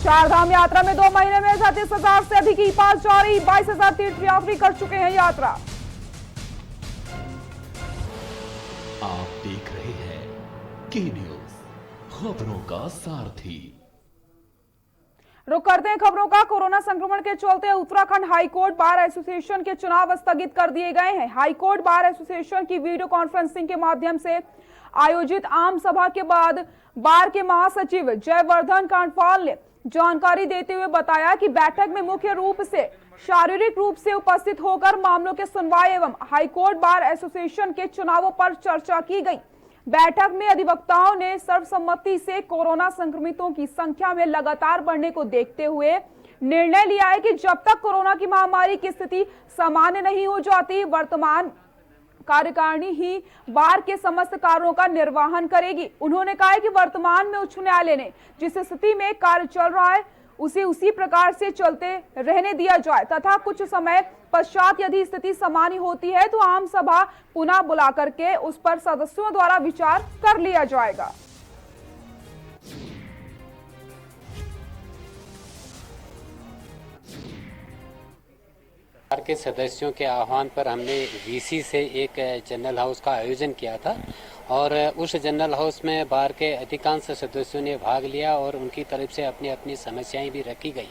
चारधाम यात्रा में 2 महीने में 37,000 से अधिक ई पास जारी, 22,000 तीर्थयात्री कर चुके हैं यात्रा। आप देख रहे हैं के न्यूज, खबरों का सारथी। रुक करते हैं खबरों का। कोरोना संक्रमण के चलते उत्तराखंड हाईकोर्ट बार एसोसिएशन के चुनाव स्थगित कर दिए गए हैं। हाईकोर्ट बार एसोसिएशन की वीडियो कॉन्फ्रेंसिंग के माध्यम से आयोजित आम सभा के बाद बार के महासचिव जयवर्धन कांडपाल ने जानकारी देते हुए बताया कि बैठक में मुख्य रूप से शारीरिक रूप से उपस्थित होकर मामलों के सुनवाई एवं हाईकोर्ट बार एसोसिएशन के चुनावों पर चर्चा की गई। बैठक में अधिवक्ताओं ने सर्वसम्मति से कोरोना संक्रमितों की संख्या में लगातार बढ़ने को देखते हुए निर्णय लिया है कि जब तक कोरोना की महामारी की स्थिति सामान्य नहीं हो जाती, वर्तमान कार्यकारिणी ही बार के समस्त कार्यों का निर्वहन करेगी। उन्होंने कहा है कि वर्तमान में उच्च न्यायालय ने जिस स्थिति में कार्य चल रहा है उसे उसी प्रकार से चलते रहने दिया जाए तथा कुछ समय पश्चात यदि स्थिति सामान्य होती है तो आम सभा पुनः बुला करके उस पर सदस्यों द्वारा विचार कर लिया जाएगा। के सदस्यों के आह्वान पर हमने वीसी से एक जनरल हाउस का आयोजन किया था और उस जनरल हाउस में बार के अधिकांश सदस्यों ने भाग लिया और उनकी तरफ से अपनी अपनी समस्याएं भी रखी गई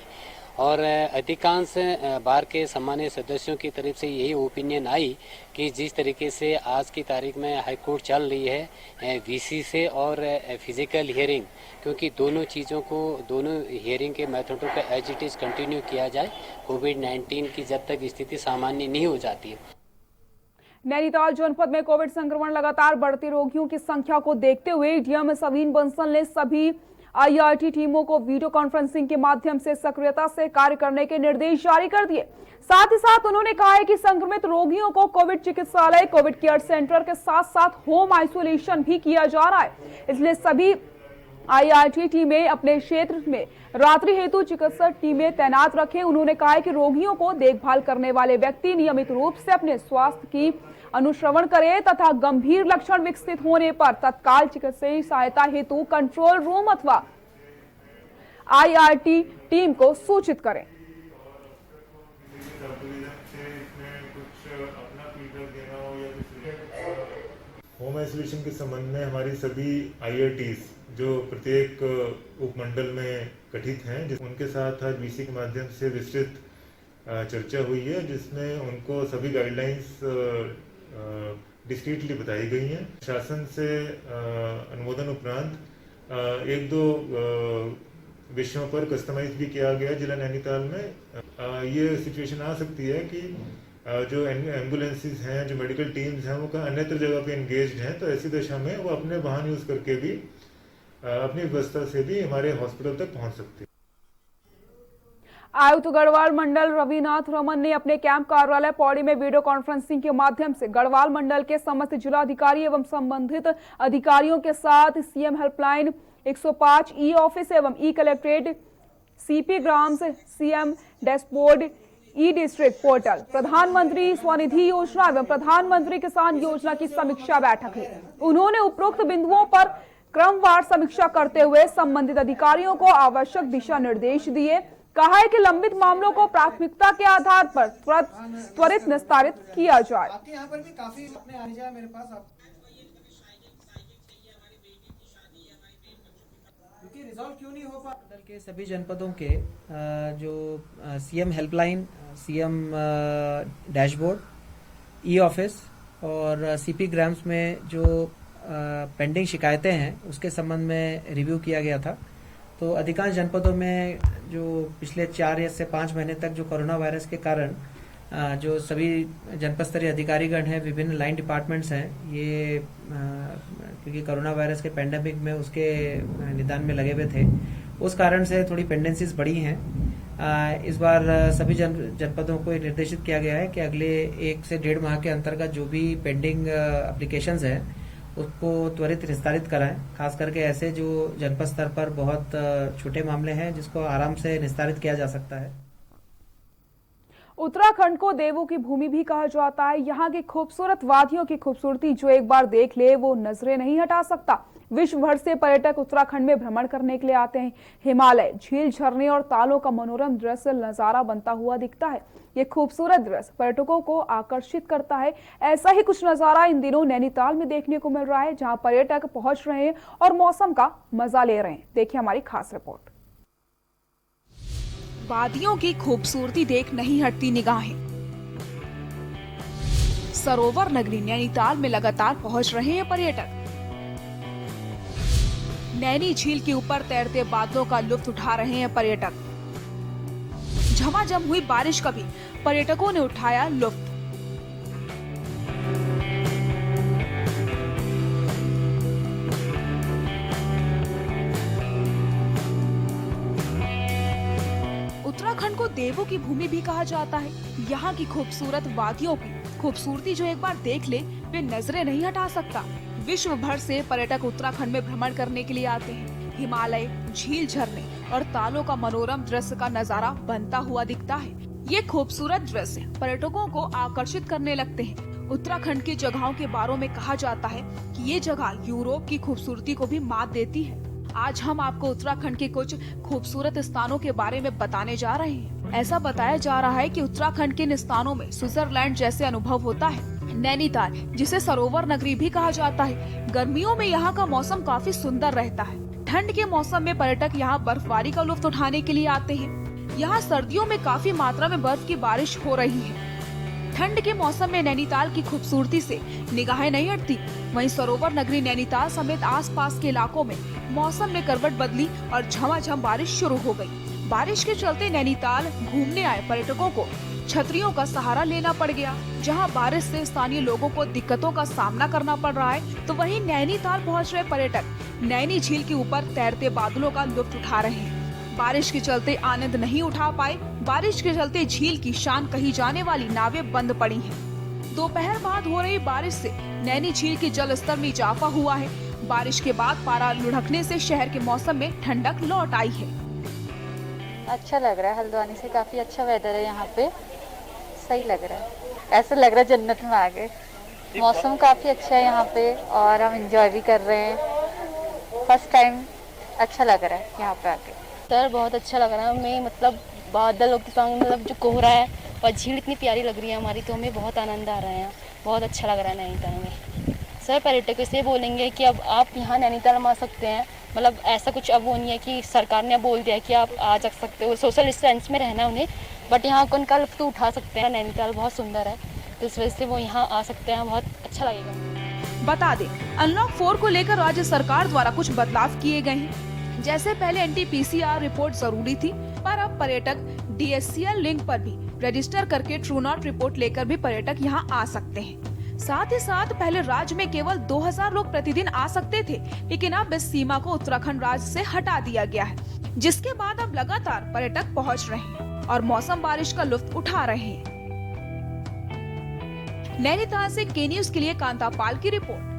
और अधिकांश बार के सामान्य सदस्यों की तरफ से यही ओपिनियन आई कि जिस तरीके से आज की तारीख में हाईकोर्ट चल रही है वीसी से और फिजिकल हियरिंग, क्योंकि दोनों चीज़ों को दोनों हियरिंग के मेथडों पर एज इट इज़ कंटिन्यू किया जाए कोविड-19 की जब तक स्थिति सामान्य नहीं हो जाती है। नैनीताल जनपद में कोविड संक्रमण लगातार बढ़ते रोगियों की संख्या को देखते हुए डीएम सवीन बंसल ने सभी आईआरटी टीमों को वीडियो कॉन्फ्रेंसिंग के माध्यम से सक्रियता से कार्य करने के निर्देश जारी कर दिए। साथ ही साथ उन्होंने कहा है कि संक्रमित रोगियों को कोविड चिकित्सालय, कोविड केयर सेंटर के साथ साथ होम आइसोलेशन भी किया जा रहा है, इसलिए सभी आईआरटी टीमें अपने क्षेत्र में रात्रि हेतु चिकित्सक टीमें तैनात रखें। उन्होंने कहा है कि रोगियों को देखभाल करने वाले व्यक्ति नियमित रूप से अपने स्वास्थ्य की अनुश्रवण करें तथा गंभीर लक्षण विकसित होने पर तत्काल चिकित्सीय सहायता हेतु कंट्रोल रूम अथवा आईआरटी टीम को सूचित करें। होम आइसोलेशन के संबंध में हमारी सभी आईआरटीज जो प्रत्येक उपमंडल में गठित हैं, उनके साथ आज वीसी के माध्यम से विस्तृत चर्चा हुई है, जिसमें उनको सभी गाइडलाइंस डिस्क्रीटली बताई गई हैं। शासन से अनुमोदन उपरांत एक दो विषयों पर कस्टमाइज भी किया गया जिला नैनीताल में। ये सिचुएशन आ सकती है कि जो एम्बुलेंसेज हैं, जो मेडिकल टीम्स हैं, वो अन्यत्र जगह पे एंगेज्ड हैं, तो ऐसी दशा में वो अपने वाहन यूज करके भी अपनी व्यवस्था से भी हमारे हॉस्पिटल तक पहुंच सकते हैं। आयुक्त गढ़वाल मंडल रविनाथ रमन ने अपने कैंप कार्यालय पौड़ी में वीडियो कॉन्फ्रेंसिंग के माध्यम से गढ़वाल मंडल के समस्त जिलाधिकारी एवं संबंधित अधिकारियों के साथ सीएम हेल्पलाइन 105 ई ऑफिस एवं e collectorate, CP grams, CM dashboard, e district portal, Pradhanmantri Svanidhi योजना एवं प्रधानमंत्री किसान योजना की समीक्षा बैठक ली। उन्होंने उपरोक्त बिंदुओं पर क्रमवार समीक्षा करते हुए संबंधित अधिकारियों को आवश्यक दिशा निर्देश दिए। कहा है कि लंबित मामलों को प्राथमिकता के आधार पर त्वरित निस्तारित किया जाए। आपके यहाँ पर भी काफी अपने आ जाए मेरे पास क्योंकि रिजॉल्व क्यों नहीं हो पा मंडल के सभी जनपदों के जो CM helpline, CM dashboard, e office और सीपी ग्राम्स में जो पेंडिंग शिकायतें हैं उसके संबंध में रिव्यू किया गया था। तो अधिकांश जनपदों में जो पिछले 4 या से 5 महीने तक जो कोरोना वायरस के कारण जो सभी जनपद स्तरीय अधिकारीगण हैं, विभिन्न लाइन डिपार्टमेंट्स हैं, ये क्योंकि कोरोना वायरस के पेंडेमिक में उसके निदान में लगे हुए थे, उस कारण से थोड़ी पेंडेंसीज बढ़ी हैं। इस बार सभी जनपदों को निर्देशित किया गया है कि अगले 1 से 1.5 माह के अंतर्गत जो भी पेंडिंग एप्लीकेशंस हैं उसको त्वरित निस्तारित कराएं। खास करके ऐसे जो जनपद स्तर पर बहुत छोटे मामले हैं जिसको आराम से निस्तारित किया जा सकता है। उत्तराखंड को देवों की भूमि भी कहा जाता है। यहाँ की खूबसूरत वादियों की खूबसूरती जो एक बार देख ले वो नजरें नहीं हटा सकता। विश्व भर से पर्यटक उत्तराखंड में भ्रमण करने के लिए आते हैं। हिमालय, झील, झरने और तालों का मनोरम दृश्य नजारा बनता हुआ दिखता है। ये खूबसूरत दृश्य पर्यटकों को आकर्षित करता है। ऐसा ही कुछ नजारा इन दिनों नैनीताल में देखने को मिल रहा है, जहां पर्यटक पहुंच रहे हैं और मौसम का मजा ले रहे हैं। देखिए हमारी खास रिपोर्ट। वादियों की खूबसूरती देख नहीं हटती निगाहें। सरोवर नगरी नैनीताल में लगातार पहुंच रहे हैं पर्यटक। नैनी झील के ऊपर तैरते बादलों का लुत्फ उठा रहे हैं पर्यटक। झमाझम हुई बारिश का भी पर्यटकों ने उठाया लुत्फ। उत्तराखंड को देवों की भूमि भी कहा जाता है। यहाँ की खूबसूरत वादियों की खूबसूरती जो एक बार देख ले वे नजरें नहीं हटा सकता। विश्व भर से पर्यटक उत्तराखंड में भ्रमण करने के लिए आते हैं। हिमालय, झील, झरने और तालों का मनोरम दृश्य का नजारा बनता हुआ दिखता है। ये खूबसूरत दृश्य पर्यटकों को आकर्षित करने लगते हैं। उत्तराखंड की जगहों के बारे में कहा जाता है कि ये जगह यूरोप की खूबसूरती को भी मात देती है। आज हम आपको उत्तराखंड के कुछ खूबसूरत स्थानों के बारे में बताने जा रहे हैं। ऐसा बताया जा रहा है कि उत्तराखंड के इन स्थानों में स्विट्जरलैंड जैसे अनुभव होता है। नैनीताल, जिसे सरोवर नगरी भी कहा जाता है, गर्मियों में यहाँ का मौसम काफी सुंदर रहता है। ठंड के मौसम में पर्यटक यहाँ बर्फबारी का लुत्फ उठाने के लिए आते हैं। यहाँ सर्दियों में काफी मात्रा में बर्फ की बारिश हो रही है। ठंड के मौसम में नैनीताल की खूबसूरती से निगाहें नहीं हटती। वहीं सरोवर नगरी नैनीताल समेत आसपास के इलाकों में मौसम में करवट बदली और झमाझम बारिश शुरू हो गई। बारिश के चलते नैनीताल घूमने आए पर्यटकों को छतरियों का सहारा लेना पड़ गया। जहां बारिश से स्थानीय लोगों को दिक्कतों का सामना करना पड़ रहा है, तो वहीं नैनीताल पहुंच रहे पर्यटक नैनी झील के ऊपर तैरते बादलों का लुत्फ उठा रहे हैं। बारिश के चलते आनंद नहीं उठा पाए। बारिश के चलते झील की शान कही जाने वाली नावें बंद पड़ी हैं। दोपहर बाद हो रही बारिश से नैनी झील के जल स्तर में इजाफा हुआ है। बारिश के बाद पारा लुढ़कने से शहर के मौसम में ठंडक लौट आई है। अच्छा लग रहा है। हल्द्वानी से काफी अच्छा वेदर है यहाँ पे, सही लग रहा है। ऐसा लग रहा है जन्नत में आ गए। मौसम काफी अच्छा है यहाँ पे और हम एंजॉय भी कर रहे हैं। फर्स्ट टाइम अच्छा लग रहा है यहाँ पे आके। सर बहुत अच्छा लग रहा है हमें, मतलब बादलों के संग मतलब जो कोहरा है और झील इतनी प्यारी लग रही है हमारी, तो हमें बहुत आनंद आ रहा है। बहुत अच्छा लग रहा है नैनीताल में। सर पर्यटकों से बोलेंगे कि अब आप यहाँ नैनीताल में आ सकते हैं। मतलब ऐसा कुछ अब वो नहीं है कि सरकार ने बोल दिया कि आप आ जा सकते हो, सोशल डिस्टेंस में रहना है उन्हें, बट यहाँ उनका लुत्फ तो उठा सकते हैं। नैनीताल बहुत सुंदर है, तो इस वजह से वो यहाँ आ सकते हैं। बहुत अच्छा लगेगा। बता दें, अनलॉक 4 को लेकर राज्य सरकार द्वारा कुछ बदलाव किए गए हैं। जैसे पहले NT-PCR रिपोर्ट जरूरी थी, पर अब पर्यटक DSCL लिंक पर भी रजिस्टर करके ट्रू नॉट रिपोर्ट लेकर भी पर्यटक यहाँ आ सकते हैं। साथ ही साथ पहले राज्य में केवल 2000 लोग प्रतिदिन आ सकते थे, लेकिन अब इस सीमा को उत्तराखंड राज्य से हटा दिया गया है, जिसके बाद अब लगातार पर्यटक पहुँच रहे हैं और मौसम बारिश का लुत्फ उठा रहे हैं। नैनीताल से के न्यूज के लिए कांता पाल की रिपोर्ट।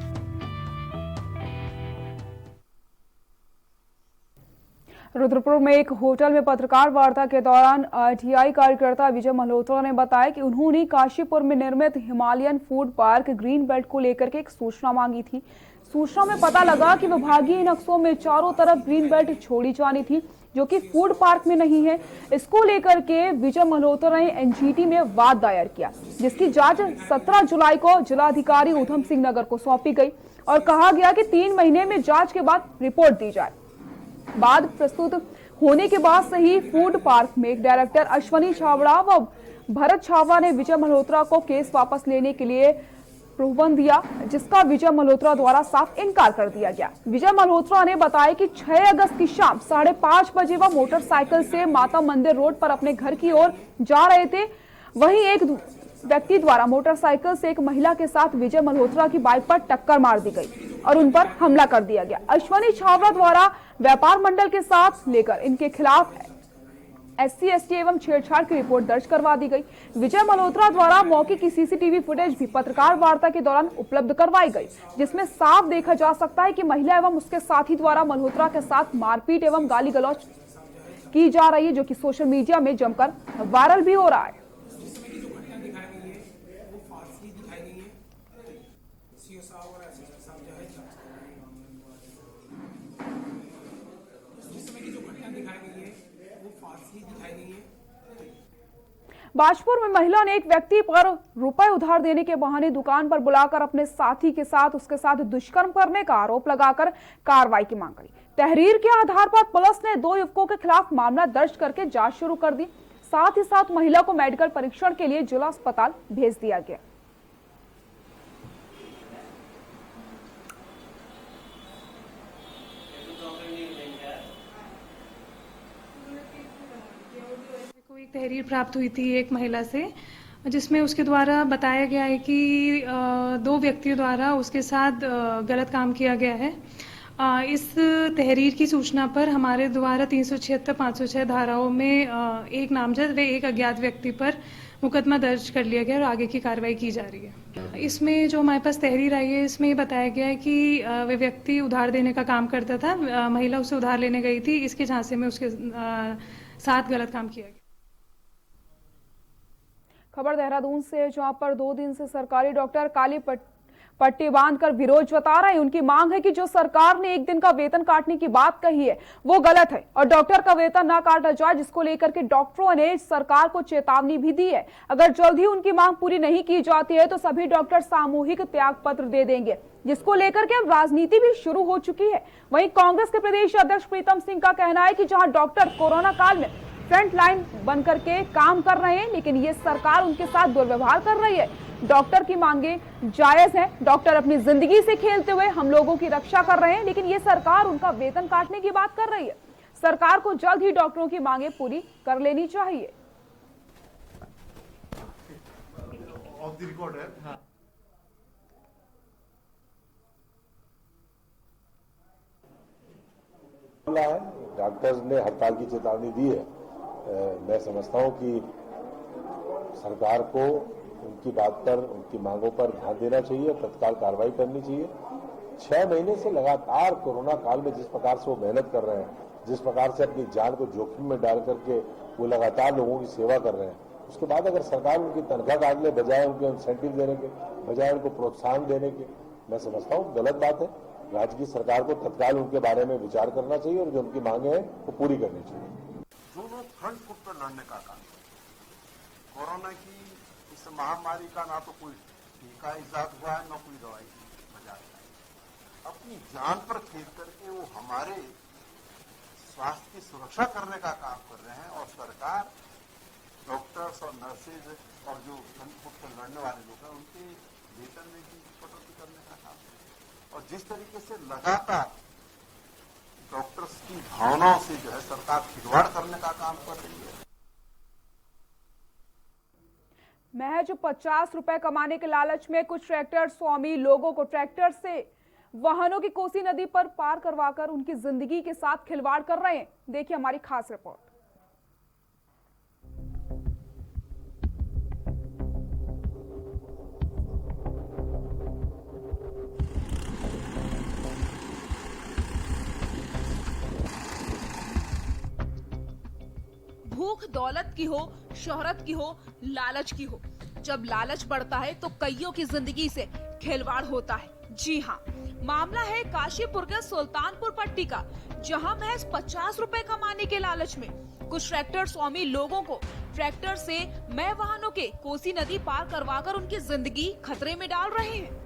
रुद्रपुर में एक होटल में पत्रकार वार्ता के दौरान TI कार्यकर्ता विजय मल्होत्रा ने बताया कि उन्होंने काशीपुर में निर्मित Himalayan food park green belt को लेकर के एक सूचना मांगी थी। सूचना में पता लगा कि विभागीय नक्शों में चारों तरफ ग्रीन बेल्ट छोड़ी जानी थी, जो कि फूड पार्क में नहीं है। इसको लेकर के विजय मल्होत्रा ने NGT में वाद दायर किया, जिसकी जांच 17 जुलाई को जिलाधिकारी ऊधम सिंह नगर को सौंपी गई और कहा गया कि 3 महीने में जांच के बाद रिपोर्ट दी जाए। बाद प्रस्तुत होने के बाद से ही फूड पार्क में डायरेक्टर अश्वनी छाबड़ा व भरत छाबड़ा ने विजय मल्होत्रा को केस वापस लेने के लिए प्रलोभन दिया, जिसका विजय मल्होत्रा द्वारा साफ इनकार कर दिया गया। विजय मल्होत्रा ने बताया कि 6 अगस्त की शाम 5:30 बजे वह मोटरसाइकिल से माता मंदिर रोड पर अपने घर की ओर जा रहे थे। वहीं एक व्यक्ति द्वारा मोटरसाइकिल से एक महिला के साथ विजय मल्होत्रा की बाइक पर टक्कर मार दी गई और उन पर हमला कर दिया गया। अश्वनी छाबड़ा द्वारा व्यापार मंडल के साथ लेकर इनके खिलाफ SC/ST एवं छेड़छाड़ की रिपोर्ट दर्ज करवा दी गई। विजय मल्होत्रा द्वारा मौके की CCTV फुटेज भी पत्रकार वार्ता के दौरान उपलब्ध करवाई गई, जिसमें साफ देखा जा सकता है कि महिला एवं उसके साथी द्वारा मल्होत्रा के साथ मारपीट एवं गाली गलौज की जा रही है, जो कि सोशल मीडिया में जमकर वायरल भी हो रहा है। फांसी दिखाई गई है। बाजपुर में महिला ने एक व्यक्ति पर रुपए उधार देने के बहाने दुकान पर बुलाकर अपने साथी के साथ उसके साथ दुष्कर्म करने का आरोप लगाकर कार्रवाई की मांग करी। तहरीर के आधार पर पुलिस ने 2 युवकों के खिलाफ मामला दर्ज करके जांच शुरू कर दी। साथ ही साथ महिला को मेडिकल परीक्षण के लिए जिला अस्पताल भेज दिया गया। को एक तहरीर प्राप्त हुई थी एक महिला से, जिसमें उसके द्वारा बताया गया है कि 2 व्यक्तियों द्वारा उसके साथ गलत काम किया गया है। इस तहरीर की सूचना पर हमारे द्वारा 376, 506 धाराओं में एक नामजद व एक अज्ञात व्यक्ति पर मुकदमा दर्ज कर लिया गया और आगे की कार्रवाई की जा रही है। इसमें जो हमारे पास तहरीर आई है, इसमें ये बताया गया है कि वह व्यक्ति उधार देने का काम करता था, महिला उससे उधार लेने गई थी, इसके झांसे में उसके साथ गलत काम किया गया। खबर देहरादून से, जहां पर 2 दिन से सरकारी डॉक्टर काली पट्टी बांधकर विरोध जता रहे हैं। उनकी मांग है कि जो सरकार ने 1 दिन का वेतन काटने की बात कही है वो गलत है और डॉक्टर का वेतन ना काटा जाए, जिसको लेकर के डॉक्टरों ने सरकार को चेतावनी भी दी है। अगर जल्द ही उनकी मांग पूरी नहीं की जाती है तो सभी डॉक्टर सामूहिक त्याग पत्र दे देंगे, जिसको लेकर के अब राजनीति भी शुरू हो चुकी है। वहीं कांग्रेस के प्रदेश अध्यक्ष प्रीतम सिंह का कहना है कि जहां डॉक्टर कोरोना काल में फ्रंट लाइन बन करके काम कर रहे हैं, लेकिन ये सरकार उनके साथ दुर्व्यवहार कर रही है। डॉक्टर की मांगे जायज है, डॉक्टर अपनी जिंदगी से खेलते हुए हम लोगों की रक्षा कर रहे हैं, लेकिन ये सरकार उनका वेतन काटने की बात कर रही है। सरकार को जल्द ही डॉक्टरों की मांगे पूरी कर लेनी चाहिए। ऑफ द रिकॉर्ड है। हाँ। डॉक्टर्स ने हड़ताल की चेतावनी दी है। मैं समझता हूं कि सरकार को उनकी बात पर, उनकी मांगों पर ध्यान देना चाहिए, तत्काल कार्रवाई करनी चाहिए। 6 महीने से लगातार कोरोना काल में जिस प्रकार से वो मेहनत कर रहे हैं, जिस प्रकार से अपनी जान को जोखिम में डाल करके वो लगातार लोगों की सेवा कर रहे हैं, उसके बाद अगर सरकार उनकी तनख्वाह काटने बजाय उनके इंसेंटिव देने के, बजाय उनको प्रोत्साहन देने के, मैं समझता हूँ गलत बात है। राज्य की सरकार को तत्काल उनके बारे में विचार करना चाहिए और जो उनकी मांगे हैं वो पूरी करनी चाहिए। जो लोग फ्रंट फुट पर लड़ने का काम, कोरोना की इस महामारी का ना तो कोई टीका इजाद हुआ है, ना कोई दवाई बाजार है, अपनी जान पर खेल करके वो हमारे स्वास्थ्य की सुरक्षा करने का काम कर रहे हैं। और सरकार डॉक्टर्स और नर्सेज और जो फ्रंट फुट पर लड़ने वाले लोग हैं उनके वेतन में भी कटौती करने का काम है। और जिस तरीके से लगातार डॉक्टर्स की भावनाओं से जो है सरकार खिलवाड़ करने का काम कर रही है। महज 50 रुपए कमाने के लालच में कुछ ट्रैक्टर स्वामी लोगों को ट्रैक्टर से वाहनों की कोसी नदी पर पार करवाकर उनकी जिंदगी के साथ खिलवाड़ कर रहे हैं। देखिए हमारी खास रिपोर्ट। भूख दौलत की हो, शोहरत की हो, लालच की हो, जब लालच बढ़ता है तो कईयों की जिंदगी से खिलवाड़ होता है। जी हाँ, मामला है काशीपुर के सुल्तानपुर पट्टी का, जहां महज 50 रुपए कमाने के लालच में कुछ ट्रैक्टर स्वामी लोगों को ट्रैक्टर से मय वाहनों के कोसी नदी पार करवाकर उनकी जिंदगी खतरे में डाल रहे हैं।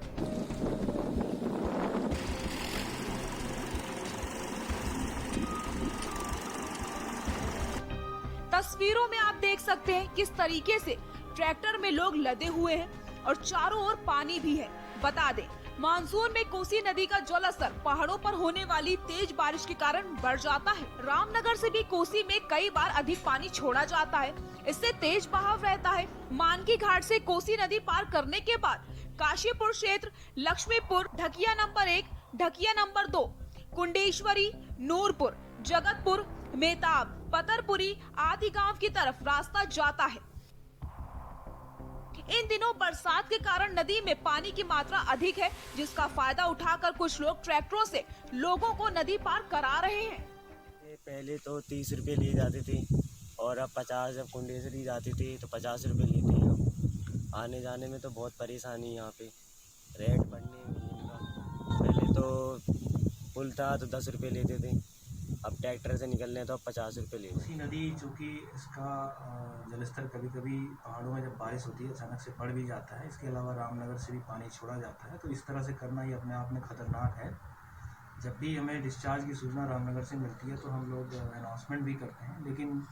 तस्वीरों में आप देख सकते हैं किस तरीके से ट्रैक्टर में लोग लदे हुए हैं और चारों ओर पानी भी है। बता दें, मानसून में कोसी नदी का जलस्तर पहाड़ों पर होने वाली तेज बारिश के कारण बढ़ जाता है। रामनगर से भी कोसी में कई बार अधिक पानी छोड़ा जाता है, इससे तेज बहाव रहता है। मानकी घाट से कोसी नदी पार करने के बाद काशीपुर क्षेत्र, लक्ष्मीपुर, ढकिया नंबर 1, ढकिया नंबर 2, कुंडेश्वरी, नूरपुर, जगतपुर, मेहताब, पतरपुरी आदि गांव की तरफ रास्ता जाता है। इन दिनों बरसात के कारण नदी में पानी की मात्रा अधिक है, जिसका फायदा उठाकर कुछ लोग ट्रैक्टरों से लोगों को नदी पार करा रहे हैं। पहले तो 30 रुपए लिए जाते थे और अब 50। जब कुंडेश्वरी जाते थे तो 50 रुपए लेते हैं। अब आने जाने में तो बहुत परेशानी यहाँ पे, रेट बढ़ने में इनका। पहले तो पुल था तो 10 रुपए लेते थे, अब ट्रैक्टर से निकलने हैं तो अब 50 रुपये ले कोसी नदी चूँकि इसका जलस्तर कभी कभी पहाड़ों में जब बारिश होती है अचानक से बढ़ भी जाता है। इसके अलावा रामनगर से भी पानी छोड़ा जाता है, तो इस तरह से करना ये अपने आप में खतरनाक है। जब भी हमें डिस्चार्ज की सूचना रामनगर से मिलती है तो हम लोग अनाउंसमेंट भी करते हैं, लेकिन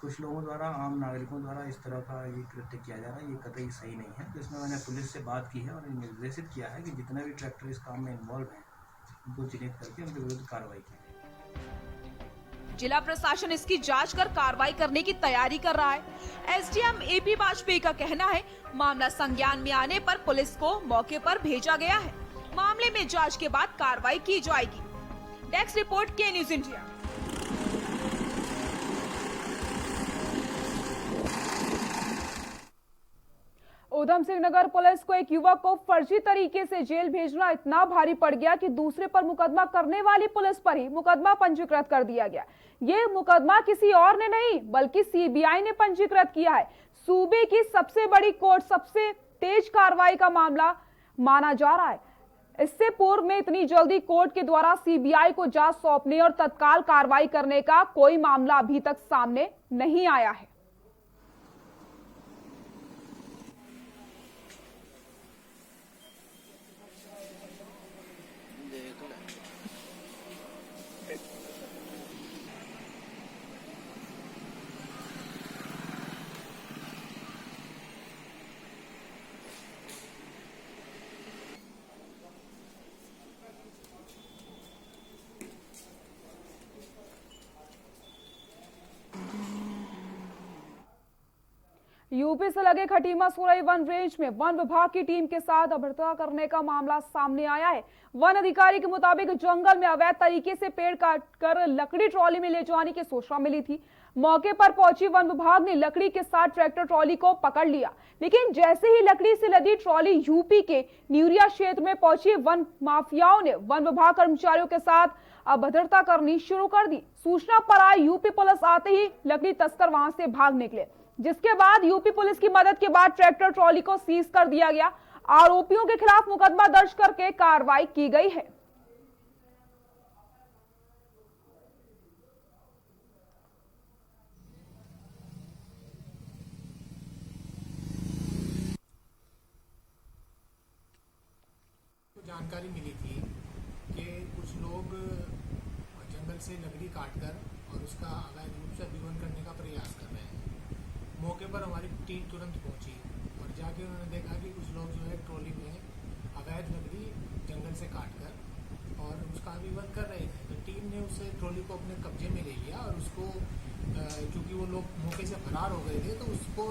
कुछ लोगों द्वारा, आम नागरिकों द्वारा इस तरह का ये कृत्य किया जा रहा है, ये कतई सही नहीं है। तो इसमें मैंने पुलिस से बात की है और निर्देशित किया है कि जितने भी ट्रैक्टर इस काम में इन्वॉल्व हैं उनको चिन्हित करके उनके विरुद्ध कार्रवाई की। जिला प्रशासन इसकी जांच कर कार्रवाई करने की तैयारी कर रहा है। एसडीएम एपी वाजपेयी का कहना है मामला संज्ञान में आने पर पुलिस को मौके पर भेजा गया है। मामले में जांच के बाद कार्रवाई की जाएगी। डेस्क रिपोर्ट के news India. Udham Singh Nagar police को एक युवक को फर्जी तरीके से जेल भेजना इतना भारी पड़ गया कि दूसरे पर मुकदमा करने वाली पुलिस पर ही मुकदमा पंजीकृत कर दिया गया। ये मुकदमा किसी और ने नहीं बल्कि सीबीआई ने पंजीकृत किया है। सूबे की सबसे बड़ी कोर्ट, सबसे तेज कार्रवाई का मामला माना जा रहा है। इससे पूर्व में इतनी जल्दी कोर्ट के द्वारा सीबीआई को जांच सौंपने और तत्काल कार्रवाई करने का कोई मामला अभी तक सामने नहीं आया है। यूपी से लगे खटीमा सोरई वन रेंज में वन विभाग की टीम के साथ अभद्रता करने का मामला सामने आया है। वन अधिकारी के मुताबिक जंगल में अवैध तरीके से पेड़ काटकर लकड़ी ट्रॉली में ले जाने की सूचना मिली थी। मौके पर पहुंची वन विभाग ने लकड़ी के साथ ट्रैक्टर ट्रॉली को पकड़ लिया, लेकिन जैसे ही लकड़ी से लदी ट्रॉली यूपी के न्यूरिया क्षेत्र में पहुंची, वन माफियाओं ने वन विभाग कर्मचारियों के साथ अभद्रता करनी शुरू कर दी। सूचना पर आई यूपी पुलिस आते ही लकड़ी तस्कर वहां से भाग निकले, जिसके बाद यूपी पुलिस की मदद के बाद ट्रैक्टर ट्रॉली को सीज कर दिया गया। आरोपियों के खिलाफ मुकदमा दर्ज करके कार्रवाई की गई है। जानकारी मिली थी कि कुछ लोग जंगल से लकड़ी काटकर और उसका अवैध रूप से अभिवन करने का प्रयास कर रहे हैं। मौके पर हमारी टीम तुरंत पहुंची और जाके उन्होंने देखा कि कुछ लोग जो है ट्रॉली में अवैध लकड़ी जंगल से काटकर और उसका अभिवन कर रहे थे। तो टीम ने उस ट्रॉली को अपने कब्जे में ले लिया और उसको चूँकि वो लोग मौके से फरार हो गए थे तो उसको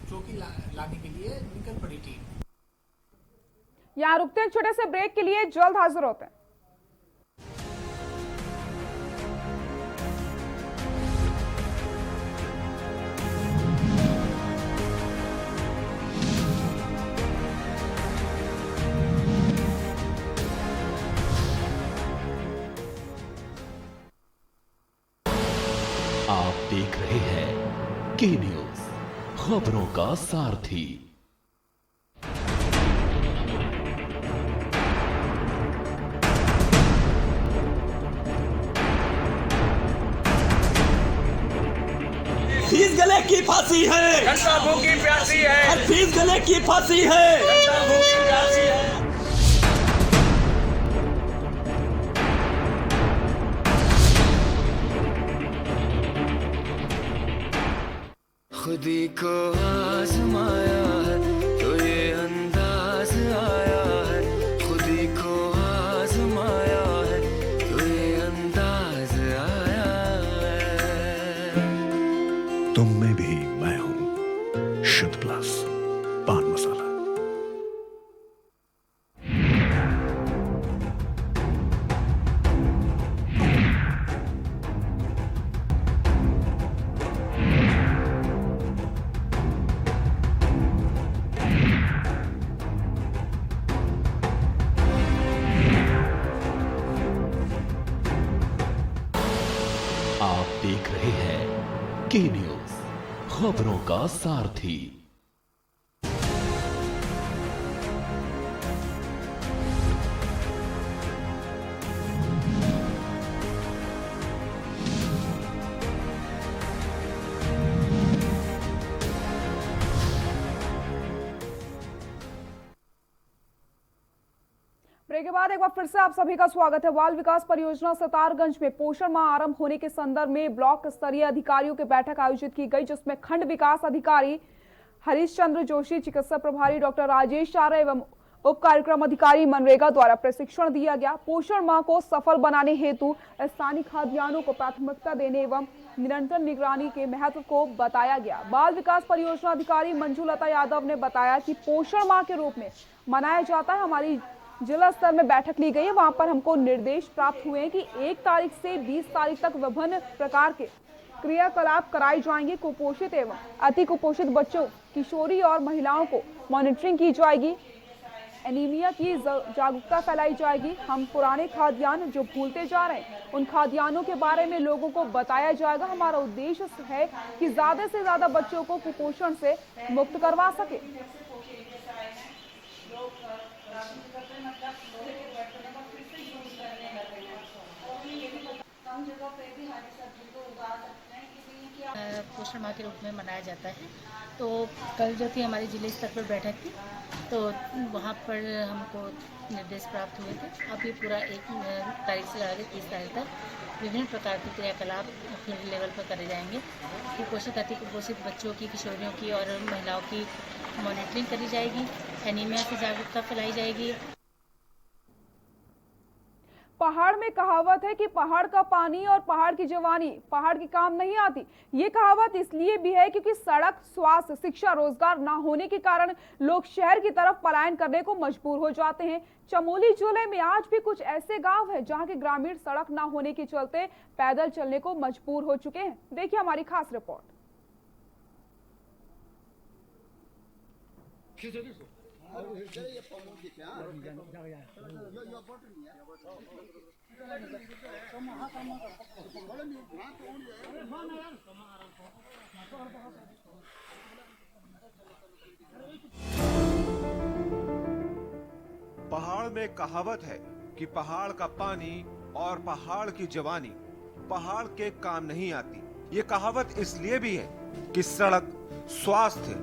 चौकी लाने के लिए निकल पड़ी टीम। यहाँ रुकते हैं छोटे से ब्रेक के लिए, जल्द हाजिर होते हैं। आप देख रहे हैं के न्यूज, खबरों का सारथी। फीस गले की फांसी है, जनता भूखी प्यासी है, फीस गले की फांसी है, जनता भूखी प्यासी है। खुदी को आजमाया है तो ये अंदाज आया है, खुदी को आजमाया है तो ये अंदाज आया है। तुम में भी मैं हूं, शुद्ध प्लस पान मसाला। आप देख रहे हैं के न्यूज, खबरों का सारथी। ब्रेक के बाद एक बार फिर से आप सभी का स्वागत है। बाल विकास परियोजना सितारगंज में पोषण माह आरंभ होने के संदर्भ में ब्लॉक स्तरीय अधिकारियों की बैठक आयोजित की गई, जिसमें खंड विकास अधिकारी हरीश चंद्र जोशी, चिकित्सा प्रभारी डॉक्टर राजेश आर्य एवं उप कार्यक्रम अधिकारी मनरेगा द्वारा प्रशिक्षण दिया गया। पोषण माह को सफल बनाने हेतु स्थानीय खाद्यान्नों को प्राथमिकता देने एवं निरंतर निगरानी के महत्व को बताया गया। बाल विकास परियोजना अधिकारी मंजुलता यादव ने बताया कि पोषण माह के रूप में मनाया जाता है। हमारी जिला स्तर में बैठक ली गई है, वहां पर हमको निर्देश प्राप्त हुए हैं कि 1 तारीख से 20 तारीख तक विभिन्न प्रकार के क्रियाकलाप कराए जाएंगे। कुपोषित एवं अति कुपोषित बच्चों, किशोरी और महिलाओं को मॉनिटरिंग की जाएगी। एनीमिया की जागरूकता फैलाई जाएगी। हम पुराने खाद्यान्न जो भूलते जा रहे हैं, उन खाद्यान्नों के बारे में लोगों को बताया जाएगा। हमारा उद्देश्य है कि ज्यादा से ज्यादा बच्चों को कुपोषण से मुक्त करवा सके। पोषण माह के रूप में मनाया जाता है। तो कल जो थी हमारी जिले स्तर पर बैठक थी, तो वहाँ पर हमको निर्देश प्राप्त हुए थे। अब ये पूरा 1 तारीख से आगे 30 तारीख तक विभिन्न प्रकार के क्रियाकलाप फील्ड लेवल पर करे जाएंगे। कुपोषित अति कुपोषित बच्चों की, किशोरियों की और महिलाओं की मॉनिटरिंग करी जाएगी। एनीमिया की जागरूकता फैलाई जाएगी। पहाड़ में कहावत है कि पहाड़ का पानी और पहाड़ की जवानी पहाड़ की काम नहीं आती। ये कहावत इसलिए भी है क्योंकि सड़क, स्वास्थ्य, शिक्षा, रोजगार ना होने के कारण लोग शहर की तरफ पलायन करने को मजबूर हो जाते हैं। चमोली जिले में आज भी कुछ ऐसे गांव हैं जहां के ग्रामीण सड़क ना होने के चलते पैदल चलने को मजबूर हो चुके हैं। देखिए हमारी खास रिपोर्ट। पहाड़ में कहावत है कि पहाड़ का पानी और पहाड़ की जवानी पहाड़ के काम नहीं आती। ये कहावत इसलिए भी है कि सड़क, स्वास्थ्य,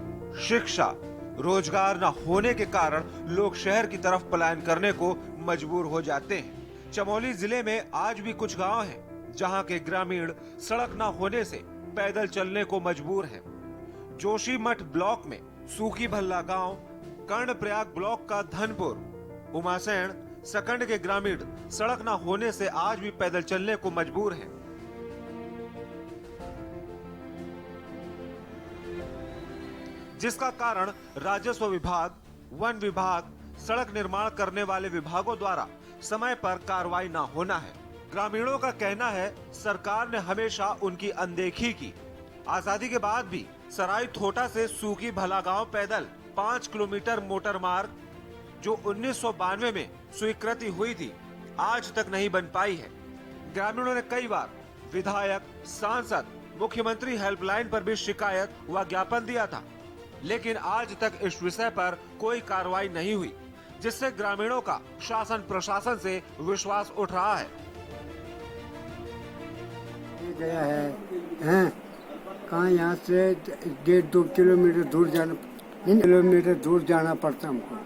शिक्षा, रोजगार न होने के कारण लोग शहर की तरफ पलायन करने को मजबूर हो जाते हैं। चमोली जिले में आज भी कुछ गांव हैं जहां के ग्रामीण सड़क न होने से पैदल चलने को मजबूर हैं। जोशीमठ ब्लॉक में सूखी भल्ला गांव, कर्णप्रयाग ब्लॉक का धनपुर, उमासैन सकंड के ग्रामीण सड़क न होने से आज भी पैदल चलने को मजबूर हैं। जिसका कारण राजस्व विभाग, वन विभाग, सड़क निर्माण करने वाले विभागों द्वारा समय पर कार्रवाई न होना है। ग्रामीणों का कहना है सरकार ने हमेशा उनकी अनदेखी की। आजादी के बाद भी सराय थोटा से सूखी भला गांव पैदल 5 किलोमीटर मोटर मार्ग जो 1992 में स्वीकृति हुई थी, आज तक नहीं बन पाई है। ग्रामीणों ने कई बार विधायक, सांसद, मुख्यमंत्री हेल्पलाइन पर भी शिकायत व ज्ञापन दिया था, लेकिन आज तक इस विषय पर कोई कार्रवाई नहीं हुई, जिससे ग्रामीणों का शासन प्रशासन से विश्वास उठ रहा है। गया है कहाँ यहाँ से 1.5-2 किलोमीटर दूर जाना पड़ता हमको।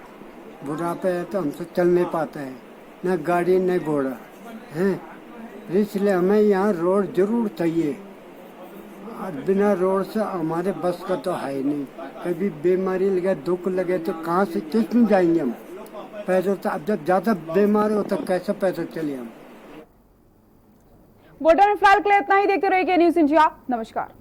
बुढ़ापे है तो हमसे चल नहीं पाता है, न गाड़ी न घोड़ा है, इसलिए हमें यहाँ रोड जरूर चाहिए। और बिना रोड से हमारे बस का तो है ही नहीं। कभी बीमारी लगे, दुख लगे तो कहाँ से किस में जाएंगे हम पैदल? तो अब जब ज्यादा बीमार हो तो कैसे पैदल चले हम? बुलेटिन में फिलहाल के लिए इतना ही। देखते रहिए न्यूज़ इंडिया। नमस्कार।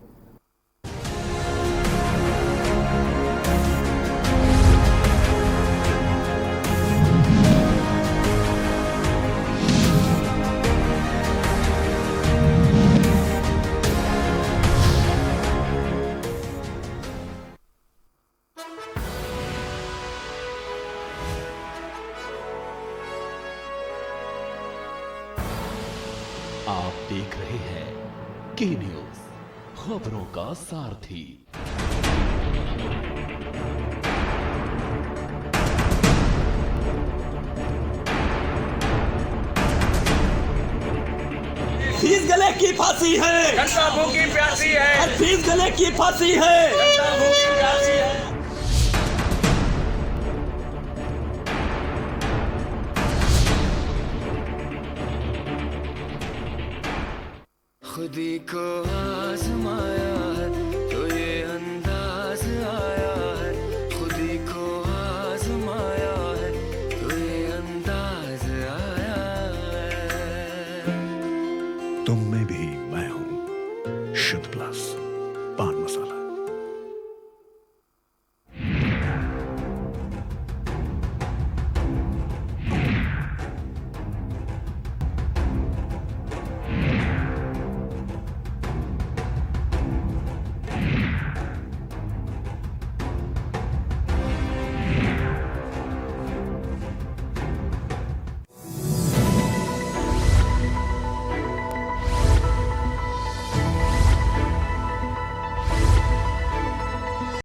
आप देख रहे हैं के न्यूज, खबरों का सारथी। फीस गले की फांसी है, जनता भूखी प्यासी है, फीस गले की फांसी है, जनता भूखी प्यासी है। खुदी को आजमाया है तो ये अंदाज आया है, खुदी को आजमाया है तो ये अंदाज आया है। तुम में भी मैं हूं शुद्ध प्लस।